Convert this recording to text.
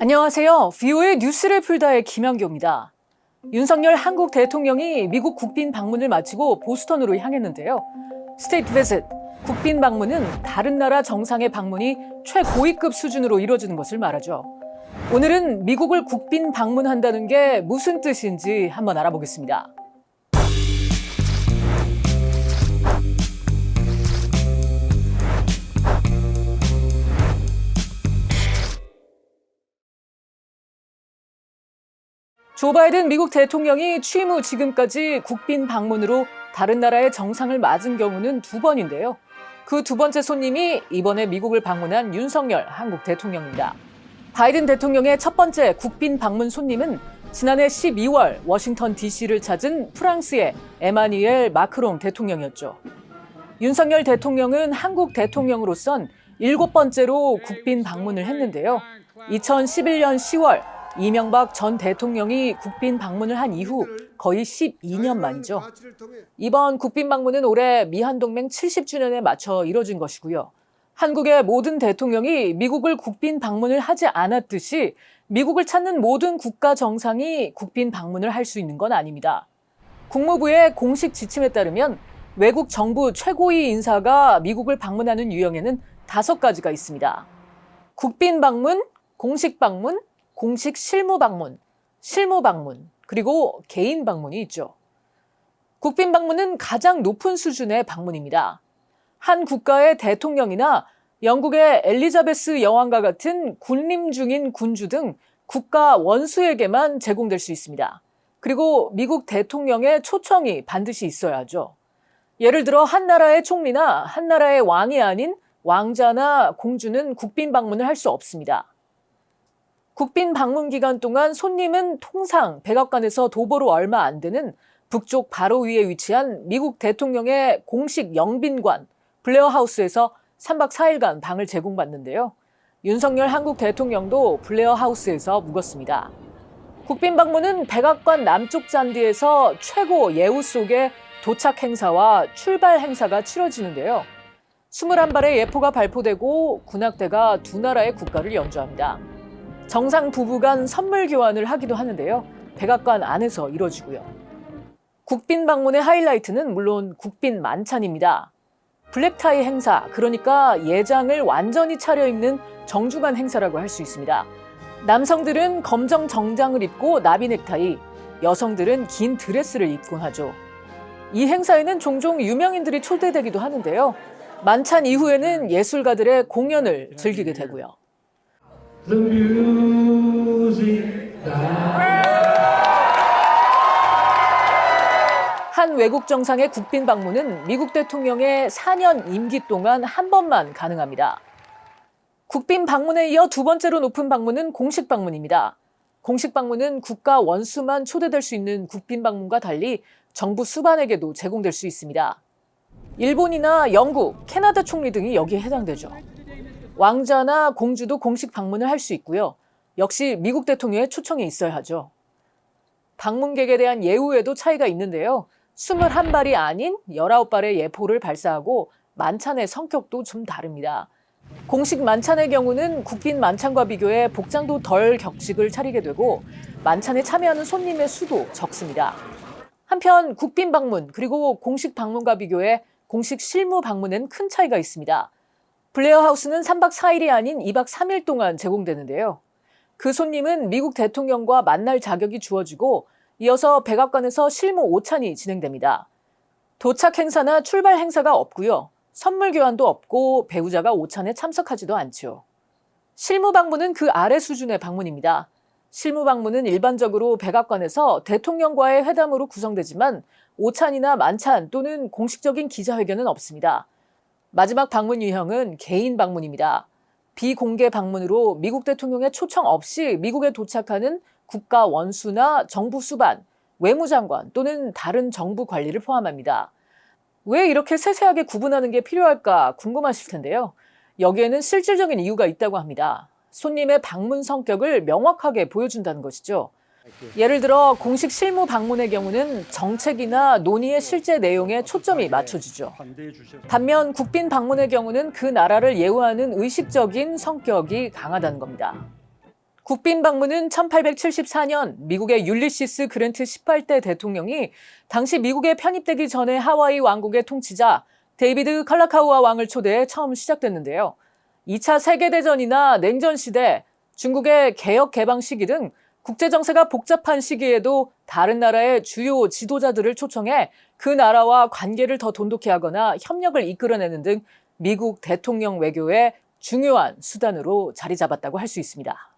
안녕하세요. VOA 뉴스를 풀다의 김연경입니다. 윤석열 한국 대통령이 미국 국빈 방문을 마치고 보스턴으로 향했는데요. 스테이트 비짓, 국빈 방문은 다른 나라 정상의 방문이 최고위급 수준으로 이루어지는 것을 말하죠. 오늘은 미국을 국빈 방문한다는 게 무슨 뜻인지 한번 알아보겠습니다. 조 바이든 미국 대통령이 취임 후 지금까지 국빈 방문으로 다른 나라의 정상을 맞은 경우는 2번인데요. 그 두 번째 손님이 이번에 미국을 방문한 윤석열 한국 대통령입니다. 바이든 대통령의 첫 번째 국빈 방문 손님은 지난해 12월 워싱턴 DC를 찾은 프랑스의 에마뉘엘 마크롱 대통령이었죠. 윤석열 대통령은 한국 대통령으로선 7번째로 국빈 방문을 했는데요. 2011년 10월 이명박 전 대통령이 국빈 방문을 한 이후 거의 12년 만이죠. 이번 국빈 방문은 올해 미한동맹 70주년에 맞춰 이뤄진 것이고요. 한국의 모든 대통령이 미국을 국빈 방문을 하지 않았듯이 미국을 찾는 모든 국가 정상이 국빈 방문을 할 수 있는 건 아닙니다. 국무부의 공식 지침에 따르면 외국 정부 최고위 인사가 미국을 방문하는 유형에는 5가지가 있습니다. 국빈 방문, 공식 방문, 공식 실무 방문, 그리고 개인 방문이 있죠. 국빈 방문은 가장 높은 수준의 방문입니다. 한 국가의 대통령이나 영국의 엘리자베스 여왕과 같은 군림 중인 군주 등 국가 원수에게만 제공될 수 있습니다. 그리고 미국 대통령의 초청이 반드시 있어야 하죠. 예를 들어 한 나라의 총리나 한 나라의 왕이 아닌 왕자나 공주는 국빈 방문을 할 수 없습니다. 국빈 방문 기간 동안 손님은 통상 백악관에서 도보로 얼마 안 되는 북쪽 바로 위에 위치한 미국 대통령의 공식 영빈관 블레어 하우스에서 3박 4일간 방을 제공받는데요. 윤석열 한국 대통령도 블레어 하우스에서 묵었습니다. 국빈 방문은 백악관 남쪽 잔디에서 최고 예우 속에 도착 행사와 출발 행사가 치러지는데요. 21발의 예포가 발포되고 군악대가 두 나라의 국가를 연주합니다. 정상 부부 간 선물 교환을 하기도 하는데요. 백악관 안에서 이뤄지고요. 국빈 방문의 하이라이트는 물론 국빈 만찬입니다. 블랙타이 행사, 그러니까 예장을 완전히 차려입는 정중한 행사라고 할 수 있습니다. 남성들은 검정 정장을 입고 나비 넥타이, 여성들은 긴 드레스를 입곤 하죠. 이 행사에는 종종 유명인들이 초대되기도 하는데요. 만찬 이후에는 예술가들의 공연을 즐기게 되고요. 한 외국 정상의 국빈 방문은 미국 대통령의 4년 임기 동안 한 번만 가능합니다. 국빈 방문에 이어 두 번째로 높은 방문은 공식 방문입니다. 공식 방문은 국가 원수만 초대될 수 있는 국빈 방문과 달리 정부 수반에게도 제공될 수 있습니다. 일본이나 영국, 캐나다 총리 등이 여기에 해당되죠. 왕자나 공주도 공식 방문을 할 수 있고요. 역시 미국 대통령의 초청이 있어야 하죠. 방문객에 대한 예우에도 차이가 있는데요. 21발이 아닌 19발의 예포를 발사하고 만찬의 성격도 좀 다릅니다. 공식 만찬의 경우는 국빈 만찬과 비교해 복장도 덜 격식을 차리게 되고 만찬에 참여하는 손님의 수도 적습니다. 한편 국빈 방문 그리고 공식 방문과 비교해 공식 실무 방문엔 큰 차이가 있습니다. 블레어 하우스는 3박 4일이 아닌 2박 3일 동안 제공되는데요. 그 손님은 미국 대통령과 만날 자격이 주어지고 이어서 백악관에서 실무 오찬이 진행됩니다. 도착 행사나 출발 행사가 없고요. 선물 교환도 없고 배우자가 오찬에 참석하지도 않죠. 실무 방문은 그 아래 수준의 방문입니다. 실무 방문은 일반적으로 백악관에서 대통령과의 회담으로 구성되지만 오찬이나 만찬 또는 공식적인 기자회견은 없습니다. 마지막 방문 유형은 개인 방문입니다. 비공개 방문으로 미국 대통령의 초청 없이 미국에 도착하는 국가 원수나 정부 수반, 외무장관 또는 다른 정부 관리를 포함합니다. 왜 이렇게 세세하게 구분하는 게 필요할까 궁금하실 텐데요. 여기에는 실질적인 이유가 있다고 합니다. 손님의 방문 성격을 명확하게 보여준다는 것이죠. 예를 들어 공식 실무 방문의 경우는 정책이나 논의의 실제 내용에 초점이 맞춰지죠. 반면 국빈 방문의 경우는 그 나라를 예우하는 의식적인 성격이 강하다는 겁니다. 국빈 방문은 1874년 미국의 율리시스 그랜트 18대 대통령이 당시 미국에 편입되기 전에 하와이 왕국의 통치자 데이비드 칼라카우아 왕을 초대해 처음 시작됐는데요. 2차 세계대전이나 냉전 시대, 중국의 개혁 개방 시기 등 국제정세가 복잡한 시기에도 다른 나라의 주요 지도자들을 초청해 그 나라와 관계를 더 돈독히 하거나 협력을 이끌어내는 등 미국 대통령 외교의 중요한 수단으로 자리 잡았다고 할 수 있습니다.